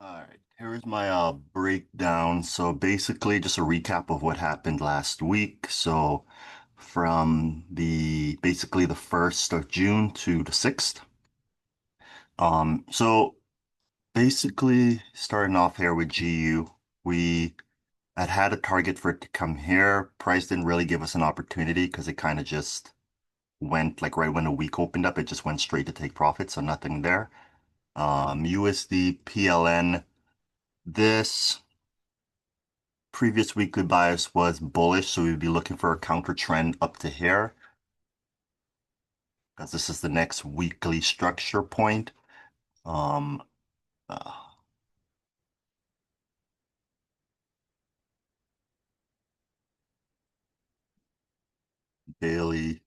All right, here's my breakdown. So basically, just a recap of what happened last week. So from the basically the 1st of June to the 6th. So basically starting off here with GU, we had a target for it to come here. Price didn't really give us an opportunity because it kind of just went like right when the week opened up, it just went straight to take profit, so nothing there. USD PLN. This previous weekly bias was bullish, so we'd be looking for a counter trend up to here because this is the next weekly structure point. Um, uh, Daily,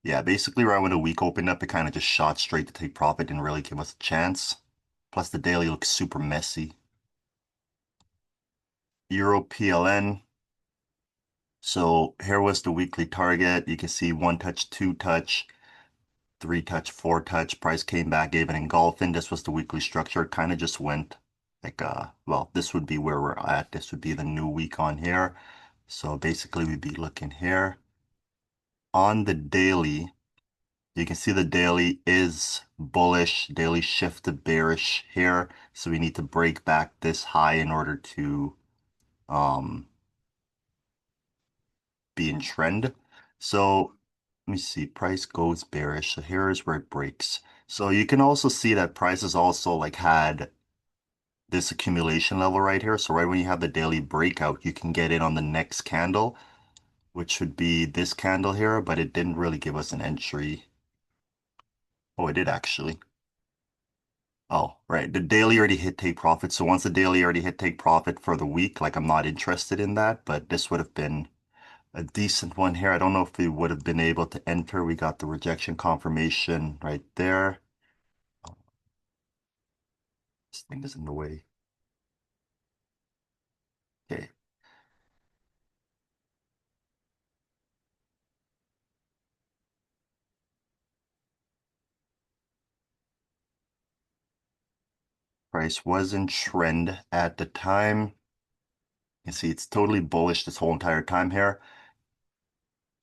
yeah, basically right when the week opened up, it kind of just shot straight to take profit, didn't really give us a chance. Plus, the daily looks super messy. Euro PLN. So here was the weekly target. You can see one touch, two touch, three touch, four touch. Price came back, gave an engulfing. This was the weekly structure. It kind of just went like, well, this would be where we're at. This would be the new week on here. So basically, we'd be looking here. On the daily, you can see the daily is bullish. Daily shift to bearish here. So we need to break back this high in order to um, be in trend. So let me see, price goes bearish. So here is where it breaks. So you can also see that price has also like had this accumulation level right here. So right when you have the daily breakout, you can get in on the next candle, which would be this candle here, but it didn't really give us an entry. Oh, it did actually. Oh, right. The daily already hit take profit. So once the daily already hit take profit for the week, like I'm not interested in that, but this would have been a decent one here. I don't know if we would have been able to enter. We got the rejection confirmation right there. Oh, this thing is in the way. Okay. Price was in trend at the time. You see, it's totally bullish this whole entire time here.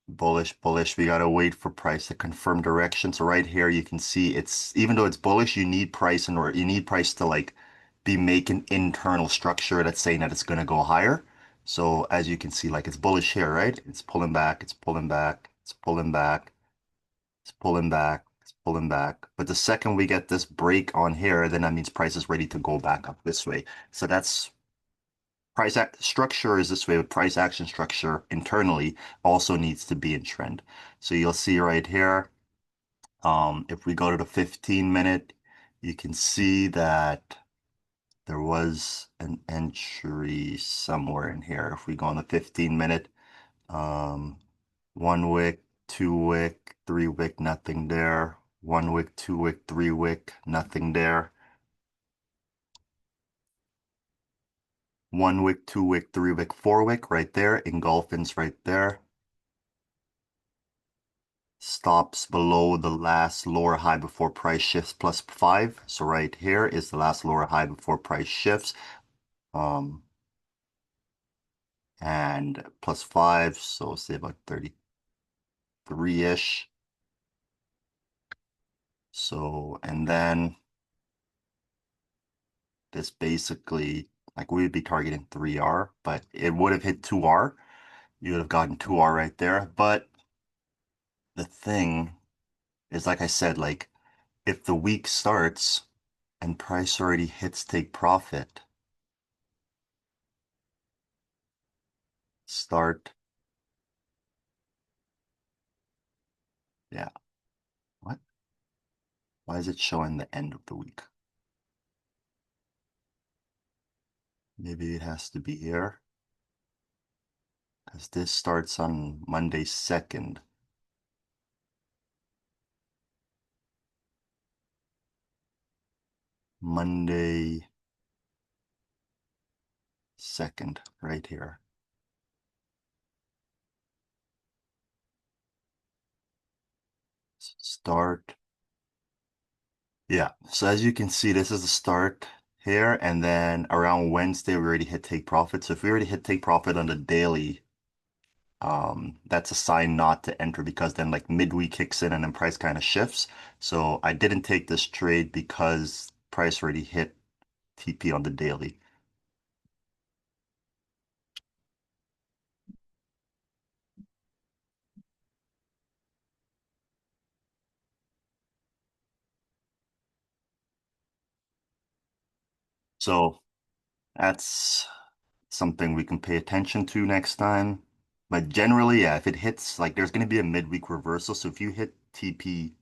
Bullish, bullish. We gotta wait for price to confirm direction. So right here, you can see it's even though it's bullish, you need price in order you need price to like be making internal structure that's saying that it's gonna go higher. So as you can see, like it's bullish here, right? It's pulling back, it's pulling back, it's pulling back, it's pulling back, it's pulling back. But the second we get this break on here, then that means price is ready to go back up this way. So that's structure is this way, but price action structure internally also needs to be in trend. So you'll see right here, if we go to the 15 minute, you can see that there was an entry somewhere in here. If we go on the 15 minute, um, one wick, two wick, three wick, nothing there. One wick, two wick, three wick, nothing there. One wick, two wick, three wick, four wick right there. Engulfins right there. Stops below the last lower high before price shifts plus 5. So right here is the last lower high before price shifts. Um, and plus 5, so say about 33-ish. So, and then this basically, like we would be targeting 3R, but it would have hit 2R. You would have gotten 2R right there. But the thing is, like I said, like if the week starts and price already hits take profit, start, yeah. What? Why is it showing the end of the week? Maybe it has to be here because this starts on Monday 2nd. Monday 2nd, right here. Start. Yeah, so as you can see, this is the start. here, and then around Wednesday we already hit take profit. So if we already hit take profit on the daily, that's a sign not to enter because then like midweek kicks in and then price kind of shifts. So I didn't take this trade because price already hit TP on the daily. So that's something we can pay attention to next time. But generally, yeah, if it hits, like there's going to be a midweek reversal. So if you hit TP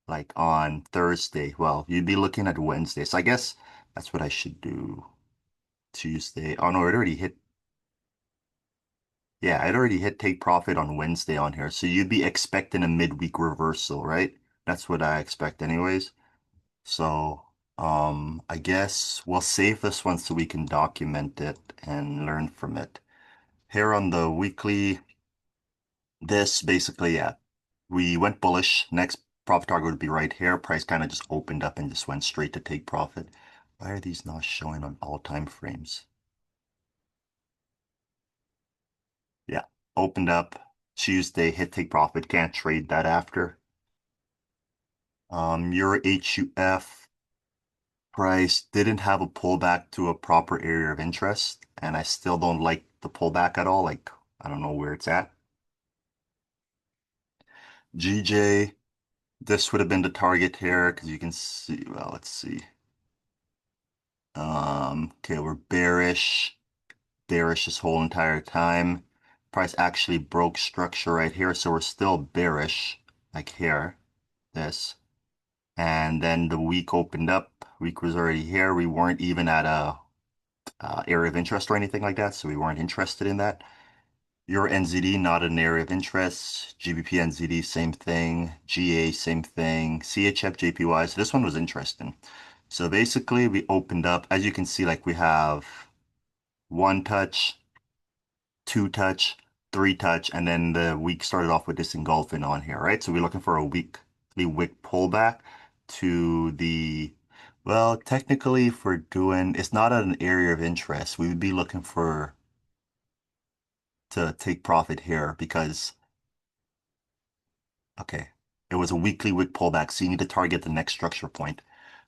like on Thursday, well, you'd be looking at Wednesday. So I guess that's what I should do. Tuesday. Oh no, it already hit. Yeah, it already hit take profit on Wednesday on here. So you'd be expecting a midweek reversal, right? That's what I expect anyways. So, I guess we'll save this one so we can document it and learn from it. Here on the weekly, this basically, yeah, we went bullish. Next profit target would be right here. Price kind of just opened up and just went straight to take profit. Why are these not showing on all time frames? Yeah, opened up Tuesday, hit take profit. Can't trade that after. Euro HUF price didn't have a pullback to a proper area of interest, and I still don't like the pullback at all. Like, I don't know where it's at. GJ, this would have been the target here because you can see, well, let's see. Okay, we're bearish this whole entire time. Price actually broke structure right here, so we're still bearish, like here, this. And then the week opened up. Week was already here. We weren't even at a area of interest or anything like that, so we weren't interested in that. Euro NZD, not an area of interest. GBP NZD, same thing. GA, same thing. CHF JPY, so this one was interesting. So basically, we opened up, as you can see, like we have one touch, two touch, three touch, and then the week started off with this engulfing on here, right? So we're looking for a weekly wick pullback to the, well, technically, if we're doing, it's not at an area of interest. We would be looking for to take profit here because, okay, it was a weekly wick pullback, so you need to target the next structure point,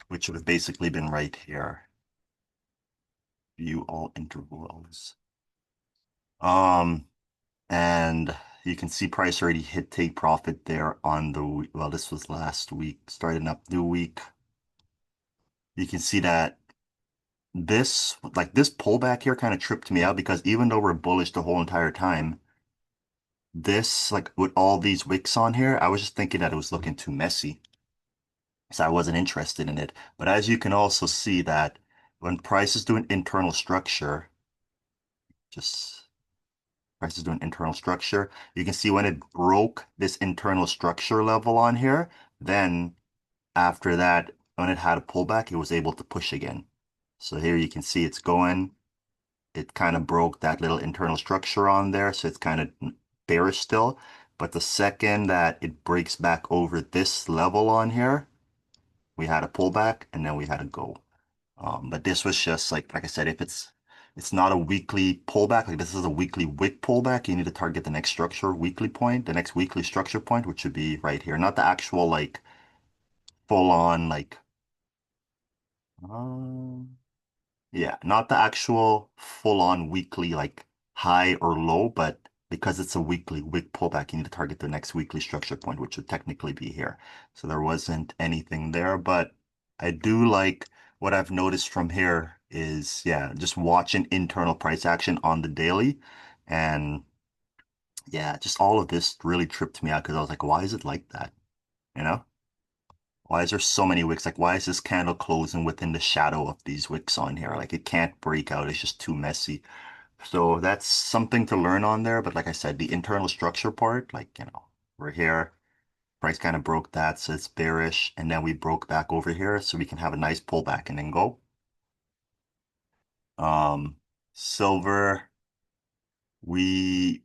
which would have basically been right here. View all intervals. Um, and you can see price already hit take profit there on the, well, this was last week, starting up new week. You can see that this pullback here kind of tripped me out because even though we're bullish the whole entire time, this, like with all these wicks on here, I was just thinking that it was looking too messy. So I wasn't interested in it. But as you can also see that when price is doing internal structure, just price is doing internal structure, you can see when it broke this internal structure level on here, then after that, when it had a pullback, it was able to push again. So here you can see it's going, it kind of broke that little internal structure on there, so it's kind of bearish still. But the second that it breaks back over this level on here, we had a pullback and then we had a go. But this was just like I said, if it's not a weekly pullback, like this is a weekly wick pullback, you need to target the next structure weekly point, the next weekly structure point, which would be right here, not the actual like full on like um yeah, not the actual full on weekly like high or low, but because it's a weekly wick pullback, you need to target the next weekly structure point, which would technically be here. So there wasn't anything there, but I do like what I've noticed from here is, yeah, just watching internal price action on the daily. And yeah, just all of this really tripped me out because I was like, why is it like that? You know? Why is there so many wicks? Like, why is this candle closing within the shadow of these wicks on here? Like, it can't break out. It's just too messy. So that's something to learn on there. But like I said, the internal structure part, like, we're here. Price kind of broke that, so it's bearish. And then we broke back over here, so we can have a nice pullback and then go. Um, Silver, we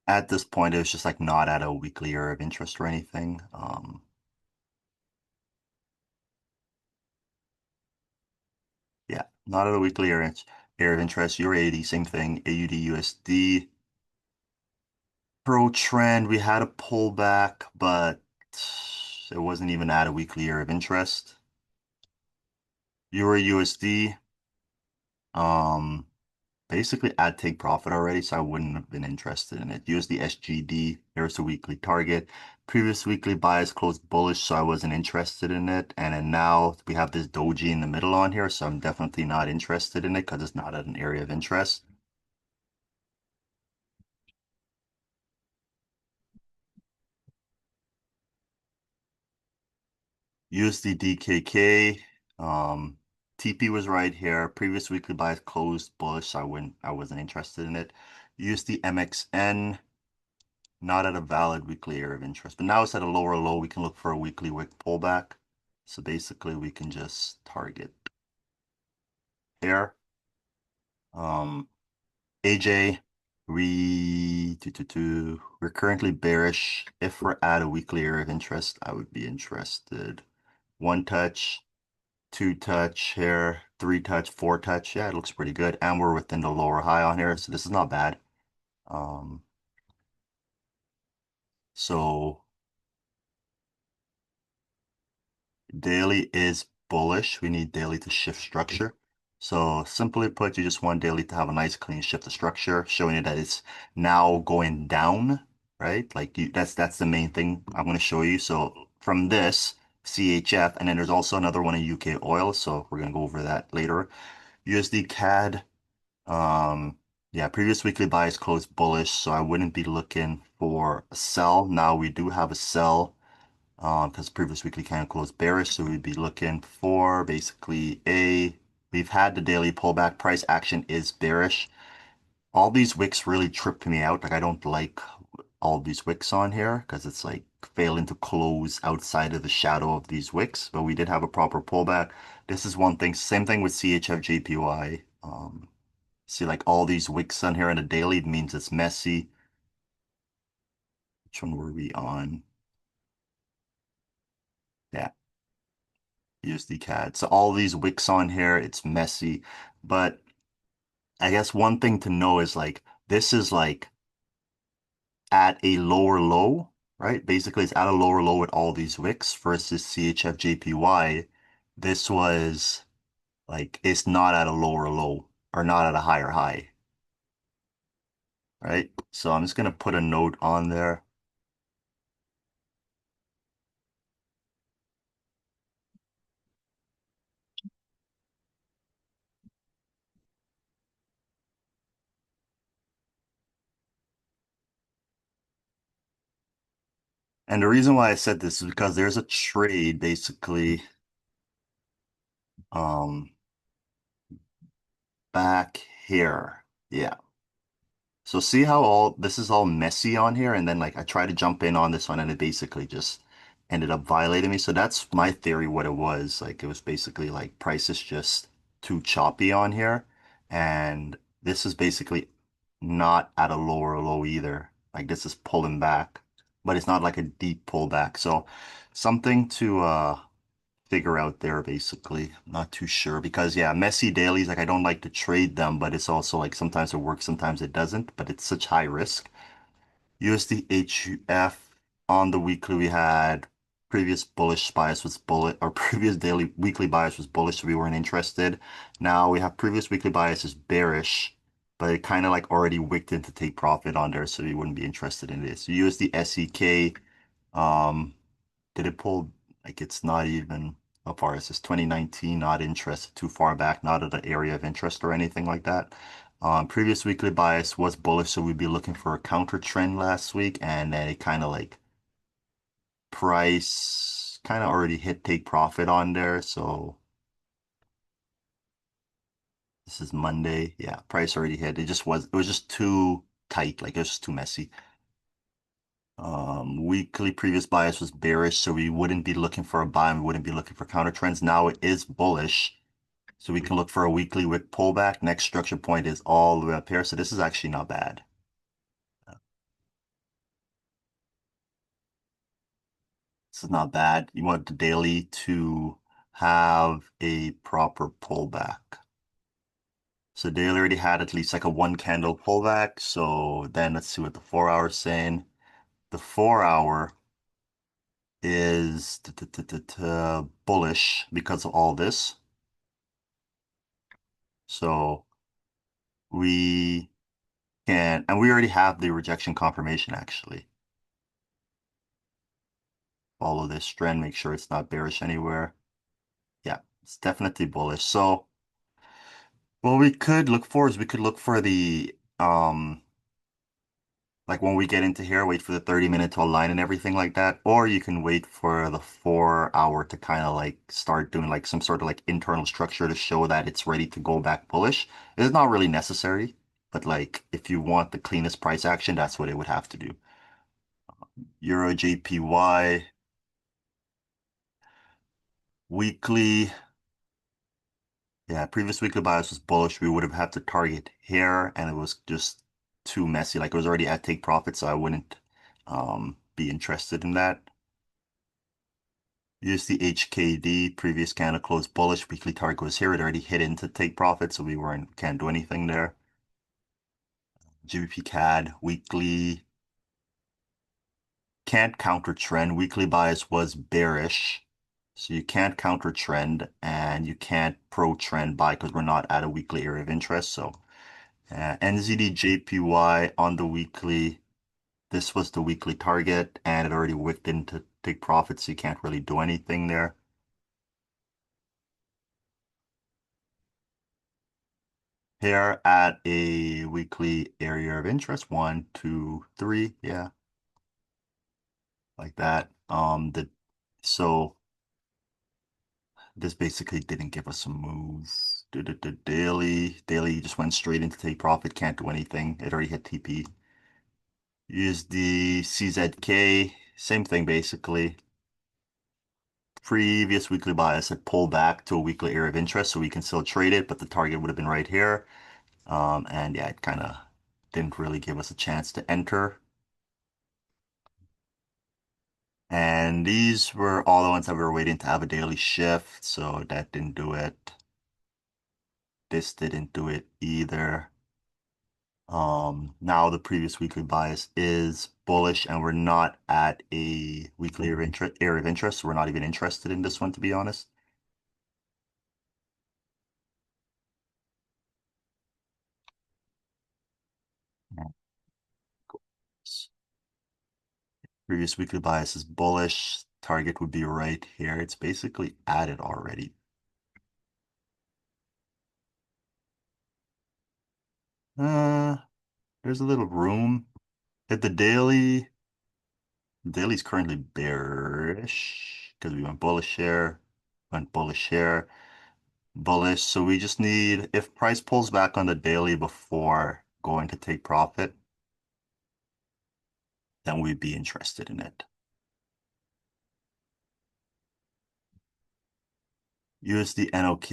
at this point, it was just like not at a weekly area of interest or anything. Not at a weekly area of interest. Euro 80, same thing. AUD USD. Pro trend, we had a pullback, but it wasn't even at a weekly area of interest. Euro USD, um, basically at take profit already, so I wouldn't have been interested in it. USD SGD, there's a weekly target. Previous weekly bias closed bullish, so I wasn't interested in it. And then now we have this doji in the middle on here, so I'm definitely not interested in it because it's not at an area of interest. USD DKK, TP was right here. Previous weekly buys closed bullish, so I wasn't interested in it. USD MXN, not at a valid weekly area of interest, but now it's at a lower low. We can look for a weekly wick pullback. So basically, we can just target here. Um, AJ, we're currently bearish. If we're at a weekly area of interest, I would be interested. One touch. Two touch here, three touch, four touch. Yeah, it looks pretty good. And we're within the lower high on here, so this is not bad. Um, so daily is bullish. We need daily to shift structure. So simply put, you just want daily to have a nice clean shift of structure, showing you that it's now going down, right? Like that's the main thing I'm going to show you. So from this CHF, and then there's also another one in UK oil. So we're going to go over that later. USD CAD. Yeah, previous weekly buys closed bullish, so I wouldn't be looking for a sell. Now we do have a sell, because previous weekly candle closed bearish, so we'd be looking for basically we've had the daily pullback. Price action is bearish. All these wicks really tripped me out. Like I don't like all these wicks on here because it's like failing to close outside of the shadow of these wicks. But we did have a proper pullback. This is one thing. Same thing with CHF See, like all these wicks on here in a daily means it's messy. Which one were we on? Yeah, USD CAD. So all these wicks on here, it's messy. But I guess one thing to know is like this is like at a lower low, right? Basically, it's at a lower low with all these wicks versus CHF This was like it's not at a lower low or not at a higher high, right? So I'm just gonna put a note on there. And the reason why I said this is because there's a trade basically um back here. Yeah. So see how all this is all messy on here and then like I tried to jump in on this one and it basically just ended up violating me. So that's my theory what it was. Like it was basically like price is just too choppy on here and this is basically not at a lower low either. Like this is pulling back, but it's not like a deep pullback. So something to figure out there basically. I'm not too sure because yeah, messy dailies, like I don't like to trade them, but it's also like sometimes it works, sometimes it doesn't, but it's such high risk. USD HUF on the weekly we had previous bullish bias was bullish or previous daily weekly bias was bullish, so we weren't interested. Now we have previous weekly bias is bearish, but it kind of like already wicked in to take profit on there, so we wouldn't be interested in this. So USD SEK, um, did it pull like it's not even how far is this 2019 not interested too far back not at an area of interest or anything like that. Previous weekly bias was bullish, so we'd be looking for a counter trend last week, and then it kind of like price kind of already hit take profit on there. So this is Monday. Yeah, price already hit. It was just too tight, like it was just too messy. Weekly previous bias was bearish, so we wouldn't be looking for a buy and we wouldn't be looking for counter trends. Now it is bullish, so we can look for a weekly wick pullback. Next structure point is all the way up here, so this is actually not bad. This is not bad. You want the daily to have a proper pullback. So daily already had at least like a one candle pullback. So then let's see what the 4 hour is saying. The 4 hour is bullish because of all this. So we can, and we already have the rejection confirmation actually. Follow this trend, make sure it's not bearish anywhere. Yeah, it's definitely bullish. So what we could look for is we could look for the like when we get into here, wait for the 30 minute to align and everything like that. Or you can wait for the 4 hour to kind of like start doing like some sort of like internal structure to show that it's ready to go back bullish. It's not really necessary, but like if you want the cleanest price action, that's what it would have to do. Euro JPY weekly. Yeah, previous weekly bias was bullish. We would have had to target here, and it was just too messy. Like it was already at take profit, so I wouldn't be interested in that. Use the HKD, previous candle closed bullish, weekly target was here. It already hit into take profit, so we weren't can't do anything there. GBP CAD weekly can't counter trend. Weekly bias was bearish. So you can't counter trend and you can't pro trend buy because we're not at a weekly area of interest. So NZD JPY on the weekly, this was the weekly target and it already wicked into take profit, so you can't really do anything there. Here at a weekly area of interest, 1, 2, 3, yeah, like that. So this basically didn't give us a move. Daily just went straight into take profit, can't do anything. It already hit TP. Use the CZK, same thing basically. Previous weekly bias had pulled back to a weekly area of interest, so we can still trade it, but the target would have been right here. And yeah, it kind of didn't really give us a chance to enter. And these were all the ones that we were waiting to have a daily shift, so that didn't do it. This didn't do it either. Now the previous weekly bias is bullish, and we're not at a weekly area of interest, so we're not even interested in this one, to be honest. Yeah. Previous weekly bias is bullish. Target would be right here. It's basically added already. Uh, there's a little room. Hit the daily. Daily's currently bearish because we went bullish here, went bullish here, bullish. So we just need, if price pulls back on the daily before going to take profit, then we'd be interested in it. USD NOK,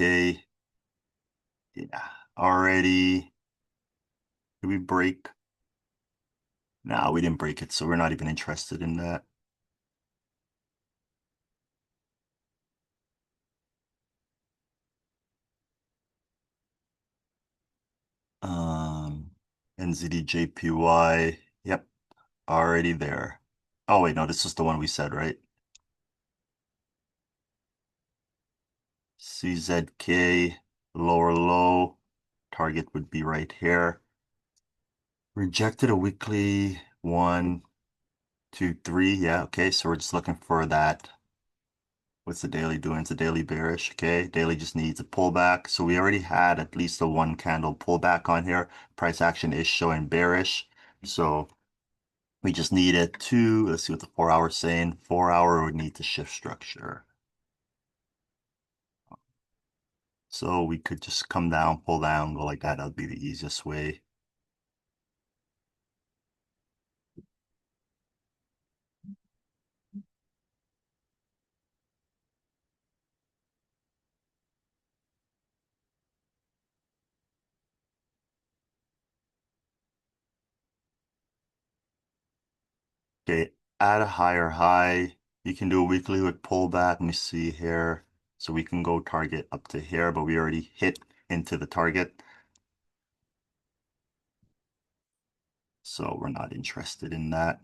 yeah, already. Did we break? No, we didn't break it, so we're not even interested in that. Um, NZD yep, already there. Oh wait, no, this is the one we said, right? CZK, lower low, target would be right here. Rejected a weekly 1, 2, 3. Yeah, okay, so we're just looking for that. What's the daily doing? It's a daily bearish. Okay, daily just needs a pullback. So we already had at least a one candle pullback on here. Price action is showing bearish. So we just need it to, let's see what the 4 hour is saying. 4 hour would need to shift structure. So we could just come down, pull down, go like that. That would be the easiest way. Okay, at a higher high, you can do a weekly with pullback. Let me see here. So we can go target up to here, but we already hit into the target. So we're not interested in that.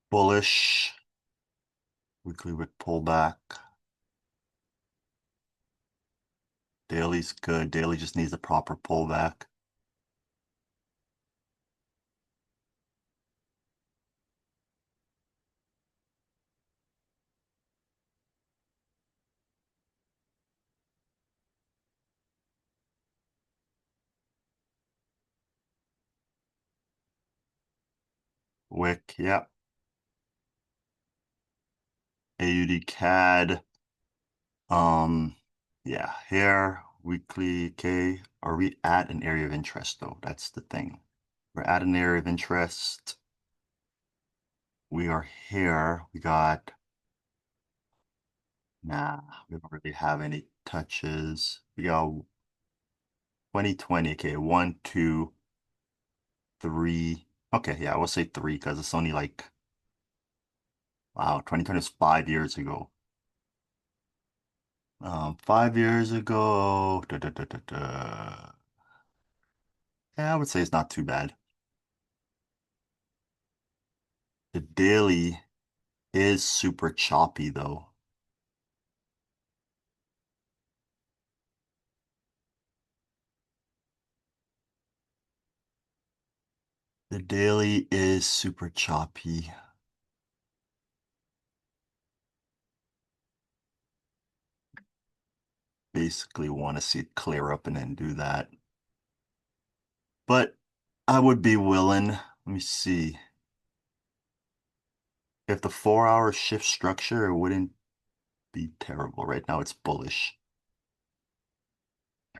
Bullish, weekly wick pullback. Daily's good. Daily just needs a proper pullback. Wick, yep. AUD CAD. Um, yeah, here, weekly, okay. Are we at an area of interest though? That's the thing. We're at an area of interest. We are here. We got, nah, we don't really have any touches. We got 2020. Okay, one, two, three. Okay, yeah, I will say three because it's only like, wow, 2020 is 5 years ago. 5 years ago, yeah, I would say it's not too bad. The daily is super choppy though. The daily is super choppy. Basically want to see it clear up and then do that. But I would be willing. Let me see. If the 4 hour shift structure, it wouldn't be terrible. Right now it's bullish.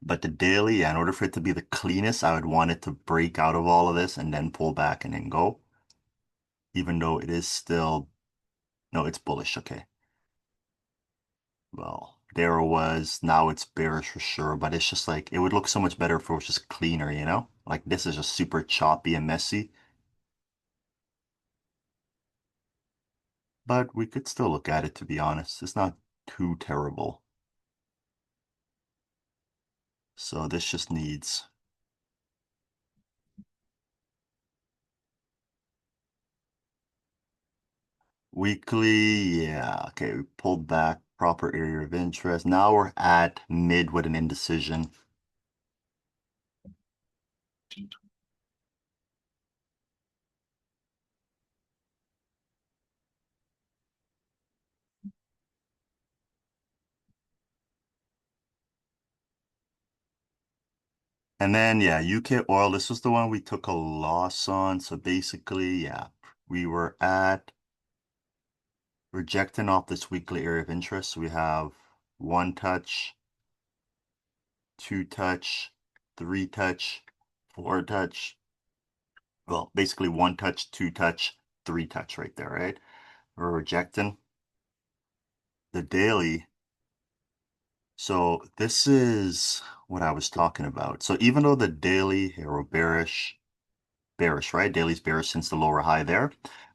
But the daily, yeah, in order for it to be the cleanest, I would want it to break out of all of this and then pull back and then go. Even though it is still, no, it's bullish. Okay. Well, there was, now it's bearish for sure, but it's just like, it would look so much better if it was just cleaner, you know? Like this is just super choppy and messy, but we could still look at it to be honest. It's not too terrible. So this just needs weekly. Yeah, okay, we pulled back proper area of interest. Now we're at mid with an indecision. And then, yeah, UK oil, this was the one we took a loss on. So basically, yeah, we were at rejecting off this weekly area of interest. So we have one touch, two touch, three touch, four touch. Well, basically one touch, two touch, three touch right there, right? We're rejecting the daily. So this is what I was talking about. So even though the daily here were bearish, right? Daily's bearish since the lower high there.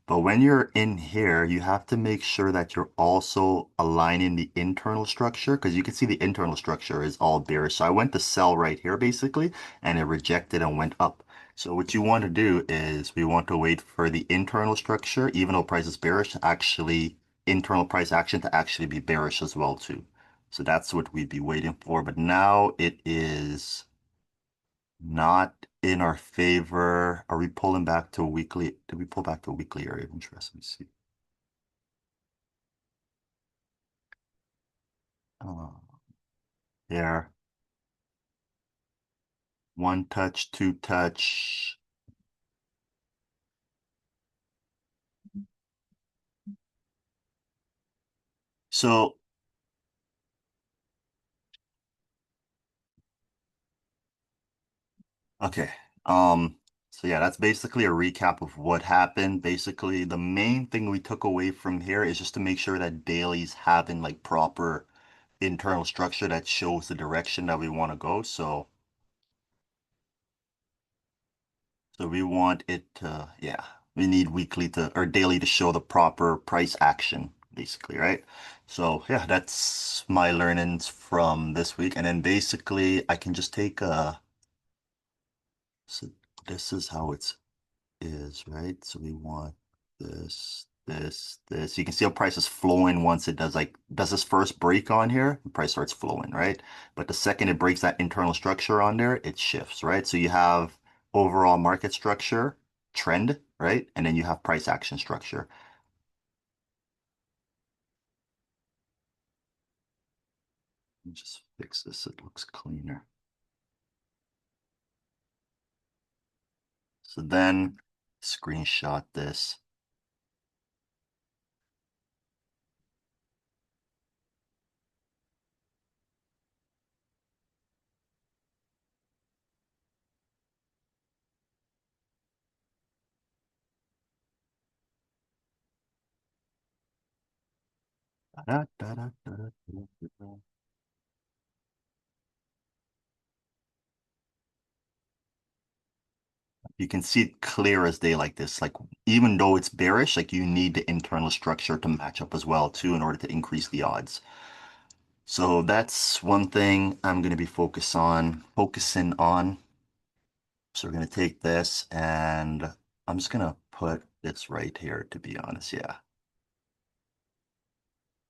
But when you're in here, you have to make sure that you're also aligning the internal structure because you can see the internal structure is all bearish. So I went to sell right here basically, and it rejected and went up. So what you want to do is we want to wait for the internal structure, even though price is bearish, actually internal price action to actually be bearish as well too. So that's what we'd be waiting for. But now it is not in our favor. Are we pulling back to a weekly? Did we pull back to a weekly area of interest? Let me see. Uh, there. One touch, two touch. So, okay. So yeah, that's basically a recap of what happened. Basically, the main thing we took away from here is just to make sure that dailies having like proper internal structure that shows the direction that we want to go. So we want it to, yeah. We need weekly to or daily to show the proper price action, basically, right? So yeah, that's my learnings from this week. And then basically I can just take so this is how it is, right? So we want this. You can see how price is flowing once it does this first break on here, the price starts flowing, right? But the second it breaks that internal structure on there, it shifts, right? So you have overall market structure, trend, right? And then you have price action structure. Let me just fix this, it looks cleaner. So then screenshot this. Da, da, da, da, da, da, da. You can see it clear as day like this. Like even though it's bearish, like you need the internal structure to match up as well too in order to increase the odds. So that's one thing I'm going to be focusing on. So we're going to take this and I'm just going to put this right here to be honest. Yeah.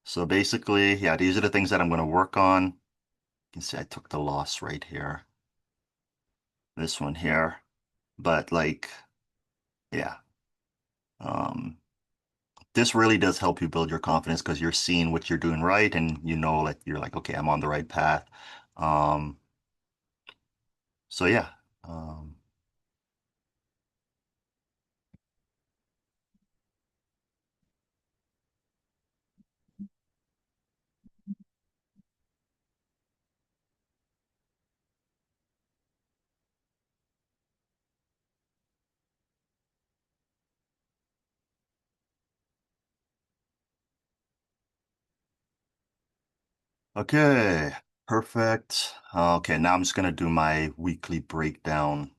So basically, yeah, these are the things that I'm going to work on. You can see I took the loss right here. This one here. But like, yeah. Um, this really does help you build your confidence because you're seeing what you're doing right and you know that you're like, okay, I'm on the right path. Um, so yeah. Um, okay, perfect. Okay, now I'm just gonna do my weekly breakdown.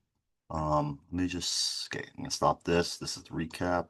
Let me just, okay, I'm gonna stop this. This is the recap.